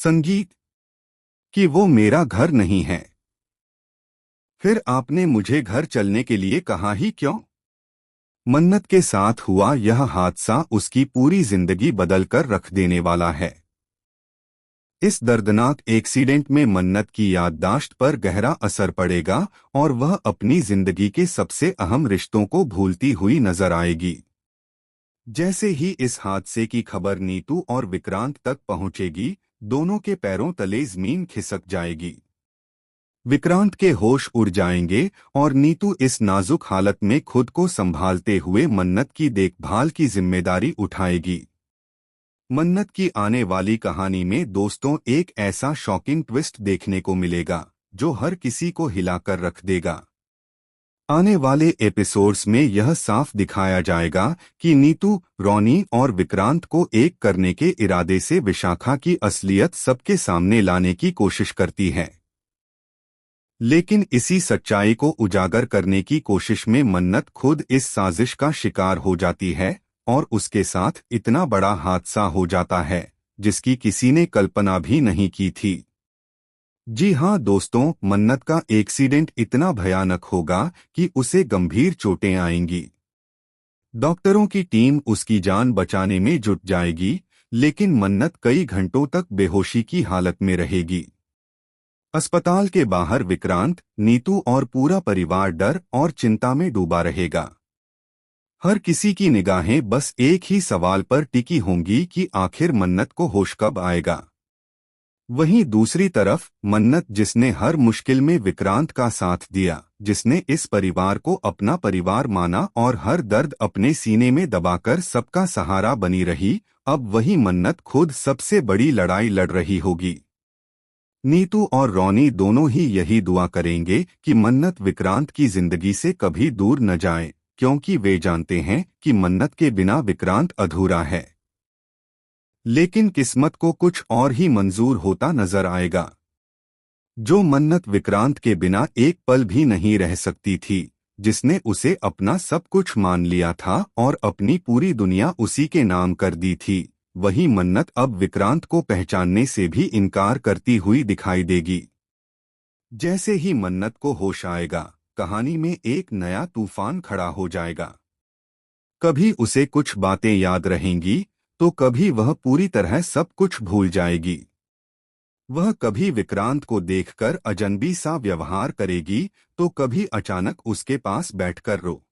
संगीत कि वो मेरा घर नहीं है। फिर आपने मुझे घर चलने के लिए कहा ही क्यों? मन्नत के साथ हुआ यह हादसा उसकी पूरी जिंदगी बदल कर रख देने वाला है। इस दर्दनाक एक्सीडेंट में मन्नत की याददाश्त पर गहरा असर पड़ेगा और वह अपनी जिंदगी के सबसे अहम रिश्तों को भूलती हुई नजर आएगी। जैसे ही इस हादसे की खबर नीतू और विक्रांत तक पहुंचेगी, दोनों के पैरों तले जमीन खिसक जाएगी। विक्रांत के होश उड़ जाएंगे और नीतू इस नाजुक हालत में खुद को संभालते हुए मन्नत की देखभाल की जिम्मेदारी उठाएगी। मन्नत की आने वाली कहानी में दोस्तों एक ऐसा शॉकिंग ट्विस्ट देखने को मिलेगा जो हर किसी को हिलाकर रख देगा। आने वाले एपिसोड्स में यह साफ दिखाया जाएगा कि नीतू, रोनी और विक्रांत को एक करने के इरादे से विशाखा की असलियत सबके सामने लाने की कोशिश करती है। लेकिन इसी सच्चाई को उजागर करने की कोशिश में मन्नत खुद इस साजिश का शिकार हो जाती है और उसके साथ इतना बड़ा हादसा हो जाता है जिसकी किसी ने कल्पना भी नहीं की थी। जी हाँ दोस्तों, मन्नत का एक्सीडेंट इतना भयानक होगा कि उसे गंभीर चोटें आएंगी। डॉक्टरों की टीम उसकी जान बचाने में जुट जाएगी, लेकिन मन्नत कई घंटों तक बेहोशी की हालत में रहेगी। अस्पताल के बाहर विक्रांत, नीतू और पूरा परिवार डर और चिंता में डूबा रहेगा। हर किसी की निगाहें बस एक ही सवाल पर टिकी होंगी कि आखिर मन्नत को होश कब आएगा। वहीं दूसरी तरफ मन्नत, जिसने हर मुश्किल में विक्रांत का साथ दिया, जिसने इस परिवार को अपना परिवार माना और हर दर्द अपने सीने में दबाकर सबका सहारा बनी रही, अब वही मन्नत खुद सबसे बड़ी लड़ाई लड़ रही होगी। नीतू और रोनी दोनों ही यही दुआ करेंगे कि मन्नत विक्रांत की जिंदगी से कभी दूर न जाए, क्योंकि वे जानते हैं कि मन्नत के बिना विक्रांत अधूरा है। लेकिन किस्मत को कुछ और ही मंजूर होता नजर आएगा। जो मन्नत विक्रांत के बिना एक पल भी नहीं रह सकती थी, जिसने उसे अपना सब कुछ मान लिया था और अपनी पूरी दुनिया उसी के नाम कर दी थी, वही मन्नत अब विक्रांत को पहचानने से भी इनकार करती हुई दिखाई देगी। जैसे ही मन्नत को होश आएगा, कहानी में एक नया तूफान खड़ा हो जाएगा। कभी उसे कुछ बातें याद रहेंगी तो कभी वह पूरी तरह सब कुछ भूल जाएगी। वह कभी विक्रांत को देखकर अजनबी सा व्यवहार करेगी तो कभी अचानक उसके पास बैठकर रो